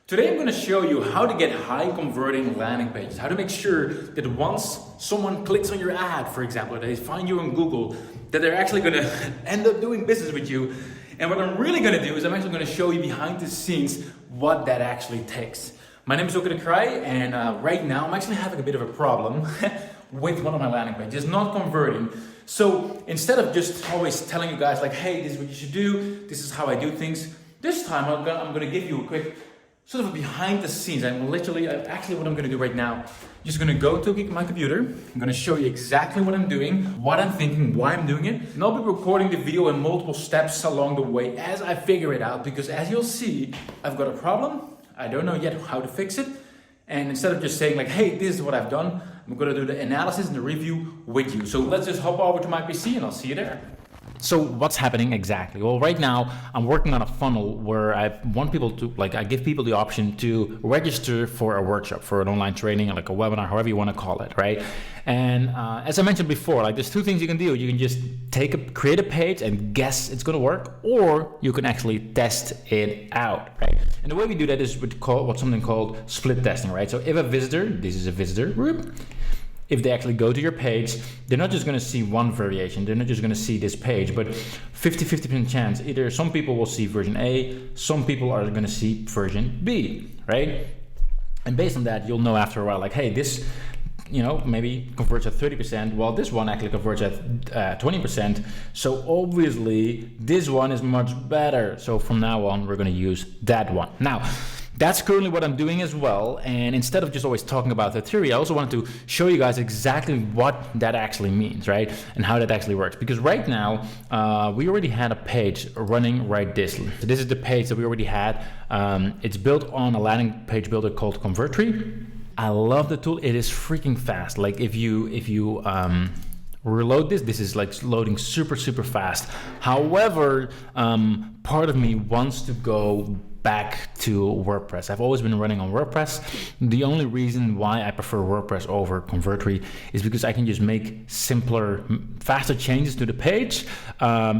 Today I'm going to show you how to get high converting landing pages, how to make sure that once someone clicks on your ad, for example, or they find you on Google, that they're actually going to end up doing business with you. And what I'm really going to do is I'm actually going to show you behind the scenes what that actually takes. My name is Wilco Kreij, and right now I'm actually having a bit of a problem with one of my landing pages. It's not converting. So instead of just always telling you guys like, hey, this is what you should do, this is how I do things, this time I'm going to give you a quick sort of behind the scenes. Actually what I'm going to do right now, I'm just going to go to my computer. I'm going to show you exactly what I'm doing, what I'm thinking, why I'm doing it. And I'll be recording the video in multiple steps along the way as I figure it out, because as you'll see, I've got a problem. I don't know yet how to fix it. And instead of just saying like, hey, this is what I've done, I'm going to do the analysis and the review with you. So let's just hop over to my PC and I'll see you there. So what's happening exactly? Well, right now I'm working on a funnel where I want people to, I give people the option to register for a workshop, for an online training, like a webinar, however you want to call it, right? And as I mentioned before, there's two things you can do. You can just create a page and guess it's going to work, or you can actually test it out, right? And the way we do that is what's something called split testing, right? So if a visitor, this is a visitor group, if they actually go to your page, they're not just going to see one variation. They're not just going to see this page, but 50% chance. Either some people will see version A, some people are going to see version B, right? And based on that, you'll know after a while, like, hey, this, maybe converts at 30%, while this one actually converts at 20%. So obviously, this one is much better. So from now on, we're going to use that one. Now, that's currently what I'm doing as well, and instead of just always talking about the theory, I also wanted to show you guys exactly what that actually means, right? And how that actually works. Because right now, we already had a page running right this. So this is the page that we already had. It's built on a landing page builder called Convertry. I love the tool. It is freaking fast. Like if you reload this is like loading super fast. However, part of me wants to go back to WordPress. I've always been running on WordPress. The only reason why I prefer WordPress over Convertry is because I can just make simpler, faster changes to the page,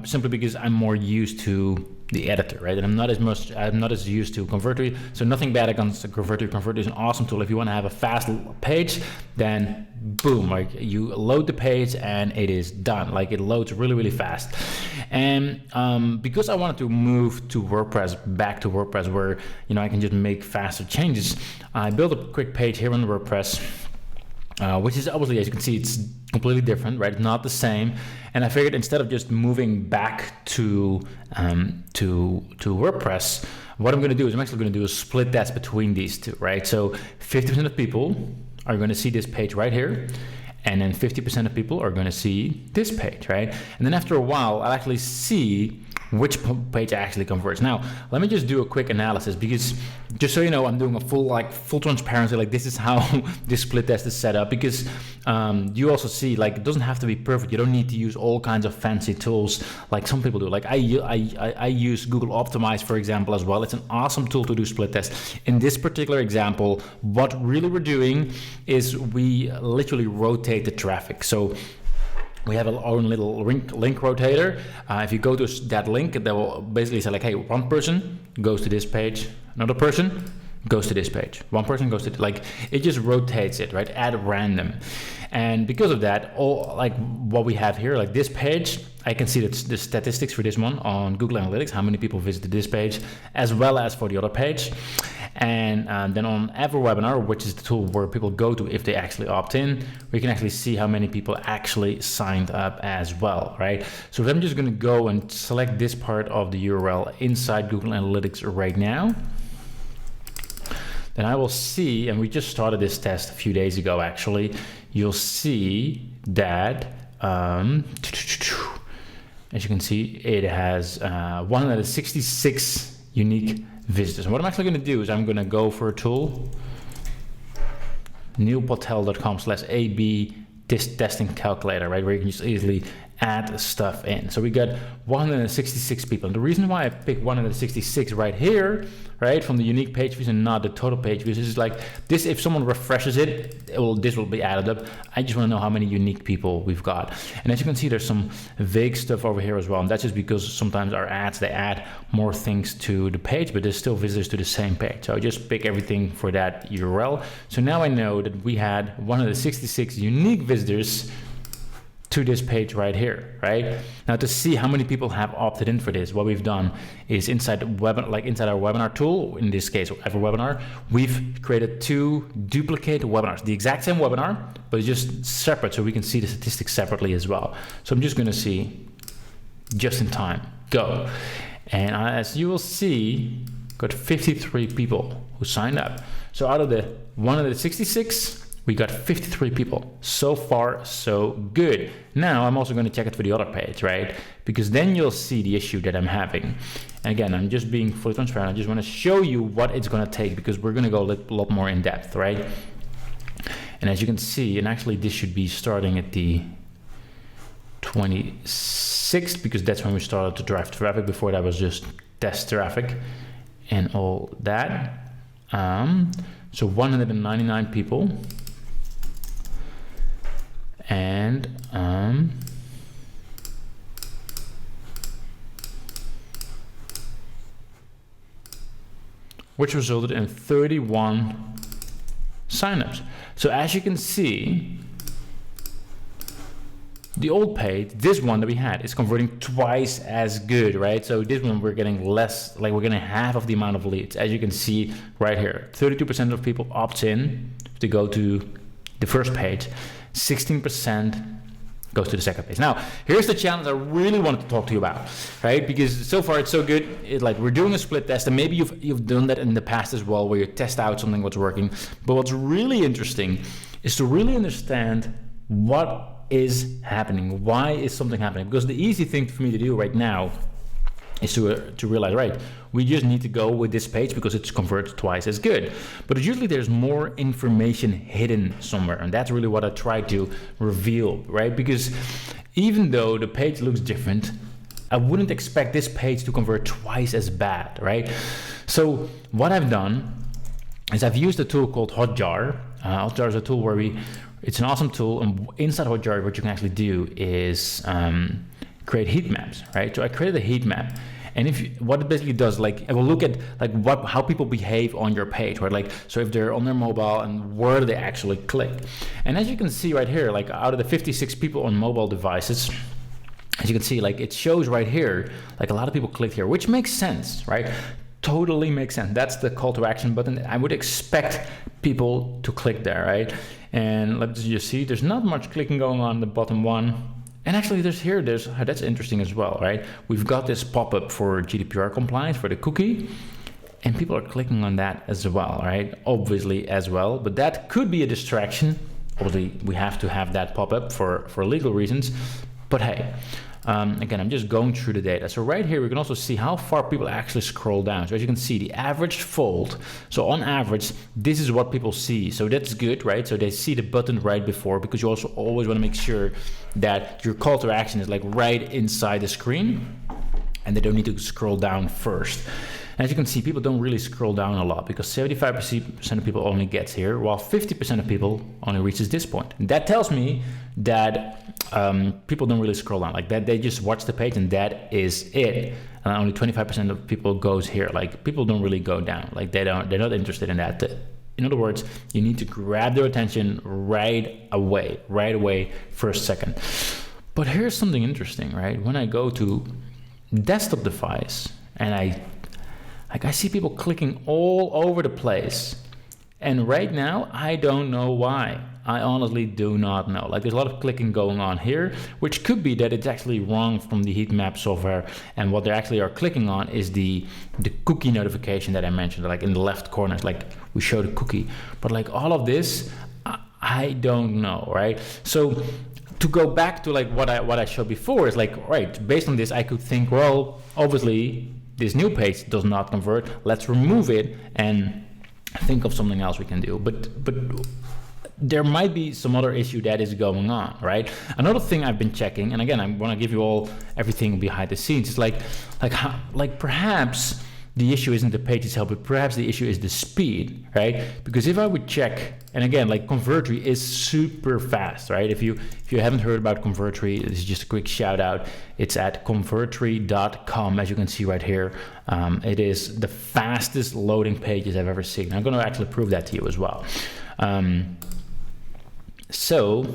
simply because I'm more used to the editor, right? And I'm not as used to Convertry. So nothing bad against Convertry. Convertry is an awesome tool. If you want to have a fast page, then boom, like you load the page and it is done. Like it loads really fast. And because I wanted to move to WordPress, back to WordPress, where I can just make faster changes, I built a quick page here on WordPress, which is obviously, as you can see, it's completely different, right? It's not the same. And I figured instead of just moving back to WordPress, what I'm going to do is I'm actually going to do a split test between these two, right? So 50% of people are going to see this page right here, and then 50% of people are going to see this page, right? And then after a while, I'll actually see which page actually converts. Now, let me just do a quick analysis, because just so you know, I'm doing a full transparency. Like this is how this split test is set up, because you also see, like, it doesn't have to be perfect. You don't need to use all kinds of fancy tools like some people do. Like I use Google Optimize, for example, as well. It's an awesome tool to do split tests. In this particular example, what really we're doing is we literally rotate the traffic. So we have our own little link rotator. If you go to that link, that will basically say like, hey, one person goes to this page, another person goes to this page, one person goes to, like, it just rotates it, right, at random. And because of that, all like what we have here, like this page, I can see the statistics for this one on Google Analytics, how many people visited this page, as well as for the other page. And then on EverWebinar, which is the tool where people go to if they actually opt in, we can actually see how many people actually signed up as well, right? So if I'm just going to go and select this part of the URL inside Google Analytics right now, then I will see, and we just started this test a few days ago actually, you'll see that, as you can see, it has 166 unique visitors. And what I'm actually going to do is I'm going to go for a tool, neilpatel.com/AB testing calculator, right, where you can just easily add stuff in. So we got 166 people. And the reason why I picked 166 right here, right, from the unique page views and not the total page views, is like this, if someone refreshes it, this will be added up. I just want to know how many unique people we've got. And as you can see, there's some vague stuff over here as well. And that's just because sometimes our ads, they add more things to the page, but there's still visitors to the same page. So I just pick everything for that URL. So now I know that we had 166 unique visitors to this page right here, right? Now to see how many people have opted in for this, what we've done is inside inside our webinar tool, in this case, every webinar, we've created 2 duplicate webinars, the exact same webinar, but it's just separate, so we can see the statistics separately as well. So I'm just gonna see just in time, go. And as you will see, got 53 people who signed up. So out of the 166, we got 53 people. So far, so good. Now I'm also going to check it for the other page, right? Because then you'll see the issue that I'm having. And again, I'm just being fully transparent. I just want to show you what it's going to take, because we're going to go a lot more in depth, right? And as you can see, and actually this should be starting at the 26th, because that's when we started to drive traffic. Before that was just test traffic and all that. So 199 people. And which resulted in 31 signups. So as you can see, the old page, this one that we had, is converting twice as good, right? So this one we're getting less, like we're getting half of the amount of leads. As you can see right here, 32% of people opt in to go to the first page. 16% goes to the second page. Now, here's the challenge I really wanted to talk to you about, right? Because so far it's so good. Like we're doing a split test, and maybe you've done that in the past as well, where you test out something what's working. But what's really interesting is to really understand what is happening. Why is something happening? Because the easy thing for me to do right now is to realize, right, we just need to go with this page because it's converted twice as good. But usually there's more information hidden somewhere, and that's really what I try to reveal, right? Because even though the page looks different, I wouldn't expect this page to convert twice as bad, right? So what I've done is I've used a tool called Hotjar. Hotjar is a tool where it's an awesome tool, and inside Hotjar what you can actually do is create heat maps, right? So I created a heat map, and what it basically does, like it will look at like how people behave on your page, right? Like, so if they're on their mobile and where they actually click. And as you can see right here, like out of the 56 people on mobile devices, as you can see, like it shows right here, like a lot of people clicked here, which makes sense, right? Totally makes sense. That's the call to action button. I would expect people to click there, right? And let's just see, there's not much clicking going on the bottom one. And actually that's interesting as well, right? We've got this pop-up for GDPR compliance for the cookie, and people are clicking on that as well, right? Obviously as well, but that could be a distraction. Obviously we have to have that pop-up for legal reasons, but hey, again, I'm just going through the data. So right here, we can also see how far people actually scroll down. So as you can see, the average fold. So on average, this is what people see. So that's good, right? So they see the button right before, because you also always want to make sure that your call to action is like right inside the screen, and they don't need to scroll down first. As you can see, people don't really scroll down a lot, because 75% of people only gets here, while 50% of people only reaches this point. And that tells me that people don't really scroll down like that. They just watch the page and that is it. And only 25% of people goes here. Like people don't really go down. Like they're not interested in that. In other words, you need to grab their attention right away, first second. But here's something interesting, right? When I go to desktop device and I see people clicking all over the place. And right now, I don't know why. I honestly do not know. Like there's a lot of clicking going on here, which could be that it's actually wrong from the Heatmap software. And what they actually are clicking on is the cookie notification that I mentioned, like in the left corner, it's like we show the cookie. But like all of this, I don't know, right? So to go back to like what I showed before is like, right, based on this, I could think, well, obviously this new page does not convert. Let's remove it and think of something else we can do. But there might be some other issue that is going on, right? Another thing I've been checking, and again, I want to give you all everything behind the scenes. It's like perhaps the issue isn't the page itself, but perhaps the issue is the speed, right? Because if I would check, and again, like Convertry is super fast, right? If you haven't heard about Convertry, this is just a quick shout out. It's at convertry.com, as you can see right here. It is the fastest loading pages I've ever seen. I'm going to actually prove that to you as well. So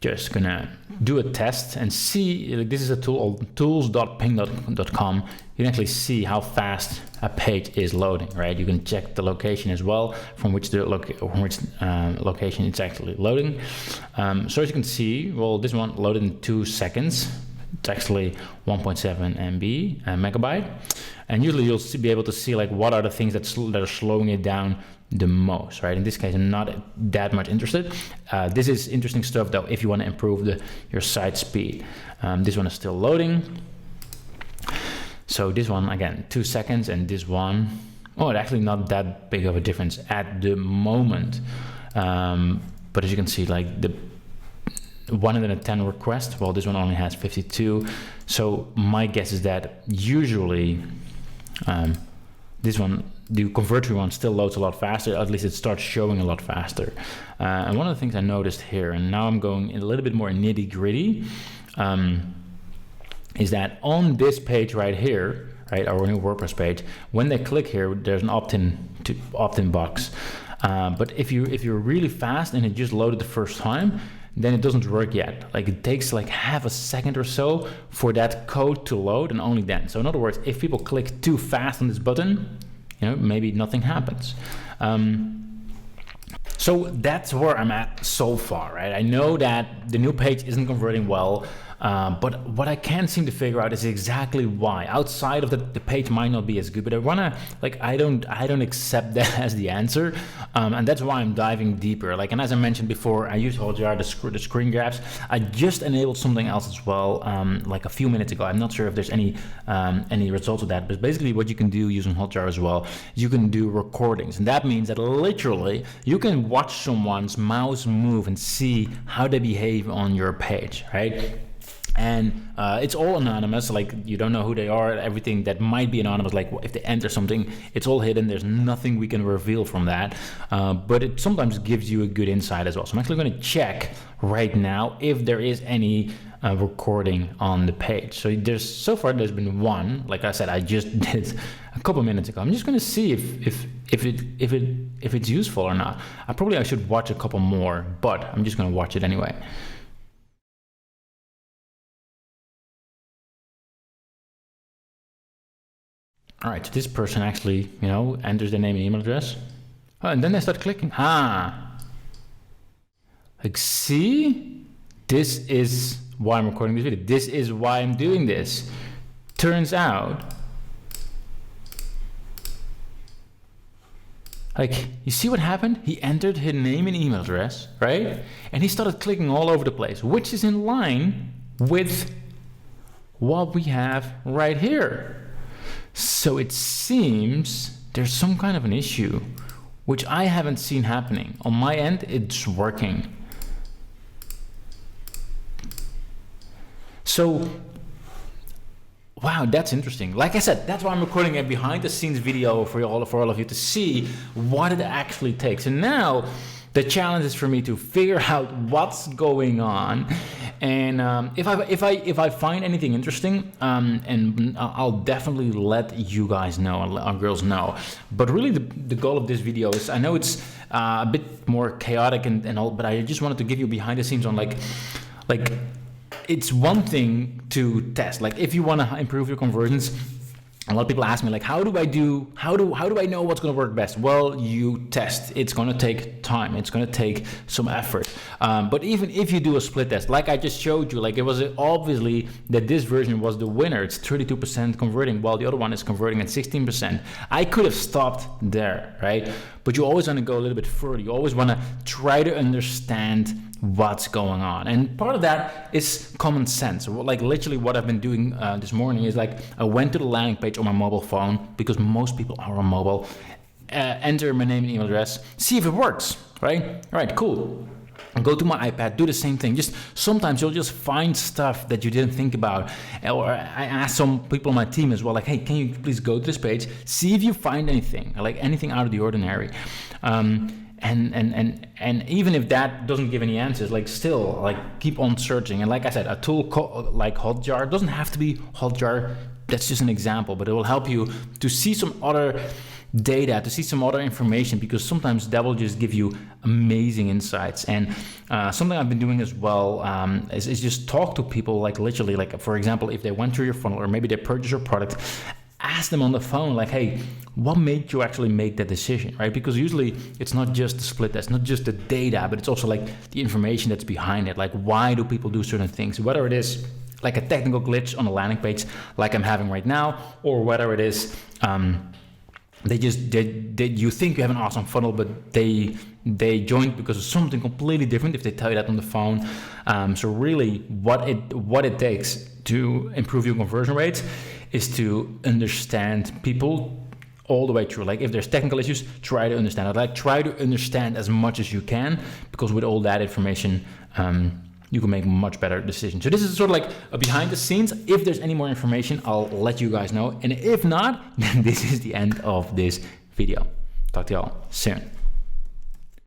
just gonna do a test and see, like, this is a tool, tools.ping.com. You can actually see how fast a page is loading, right? You can check the location as well, from which location it's actually loading. So as you can see, well, this one loaded in 2 seconds. It's actually 1.7 MB megabyte, and usually you'll be able to see like what are the things that are slowing it down the most, right? In this case, I'm not that much interested. This is interesting stuff though if you want to improve your site speed. This one is still loading. So this one, again, 2 seconds, and this one, oh, it's actually not that big of a difference at the moment. But as you can see, like the 110 requests, well, this one only has 52. So my guess is that usually this one, the Convertry one, still loads a lot faster. At least it starts showing a lot faster. And one of the things I noticed here, and now I'm going in a little bit more nitty gritty, is that on this page right here, right, our new WordPress page, when they click here, there's an opt-in box. But if you're really fast and it just loaded the first time, then it doesn't work yet. Like it takes like half a second or so for that code to load, and only then. So in other words, if people click too fast on this button, you know, maybe nothing happens. So that's where I'm at so far, right? I know that the new page isn't converting well, but what I can't seem to figure out is exactly why. Outside of the page might not be as good, but I wanna, like, I don't accept that as the answer, and that's why I'm diving deeper. Like, and as I mentioned before, I use Hotjar, the screen grabs. I just enabled something else as well, like a few minutes ago. I'm not sure if there's any results of that, but basically what you can do using Hotjar as well, you can do recordings, and that means that literally you can watch someone's mouse move and see how they behave on your page, right? And it's all anonymous, like you don't know who they are. Everything that might be anonymous, like if they enter something, it's all hidden. There's nothing we can reveal from that, but it sometimes gives you a good insight as well. So I'm actually going to check right now if there is any recording on the page. So far there's been one. Like I said, I just did a couple minutes ago. I'm just going to see if it's useful or not. I should watch a couple more, but I'm just going to watch it anyway. All right, so this person actually, you know, enters their name and email address. Oh, and then they start clicking. Like, see? This is why I'm recording this video. This is why I'm doing this. Turns out, like, you see what happened? He entered his name and email address, right? And he started clicking all over the place, which is in line with what we have right here. So it seems there's some kind of an issue, which I haven't seen happening. On my end, it's working. So, wow, that's interesting. Like I said, that's why I'm recording a behind the scenes video for all of you to see what it actually takes. And now the challenge is for me to figure out what's going on. And if I find anything interesting, and I'll definitely let you guys know, and our girls know. But really, the goal of this video is, I know it's a bit more chaotic and all, but I just wanted to give you behind the scenes on like it's one thing to test. Like if you want to improve your conversions, a lot of people ask me like, how do I know what's going to work best? Well, you test. It's going to take time. It's going to take some effort. But even if you do a split test, like I just showed you, like it was obviously that this version was the winner. It's 32% converting, while the other one is converting at 16%. I could have stopped there, right? But you always want to go a little bit further. You always want to try to understand what's going on, and part of that is common sense. Like literally what I've been doing this morning is like I went to the landing page on my mobile phone, because most people are on mobile. enter my name and email address, see if it works, right? All right, cool. Go to my iPad, do the same thing. Just sometimes you'll just find stuff that you didn't think about. Or I asked some people on my team as well, like, hey, can you please go to this page, see if you find anything, like anything out of the ordinary. And even if that doesn't give any answers, like still, like keep on searching. And like I said, a tool like Hotjar doesn't have to be Hotjar. That's just an example, but it will help you to see some other data, to see some other information, because sometimes that will just give you amazing insights. And something I've been doing as well is just talk to people, like literally, like for example, if they went through your funnel or maybe they purchased your product, ask them on the phone, like, hey, what made you actually make that decision, right? Because usually it's not just the split test, not just the data, but it's also like the information that's behind it. Like, why do people do certain things? Whether it is like a technical glitch on a landing page like I'm having right now, or whether it is you think you have an awesome funnel, but they joined because of something completely different if they tell you that on the phone. So really what it takes to improve your conversion rates is to understand people all the way through. Like if there's technical issues, try to understand it. Like try to understand as much as you can, because with all that information, you can make much better decisions. So this is sort of like a behind the scenes. If there's any more information, I'll let you guys know. And if not, then this is the end of this video. Talk to y'all soon.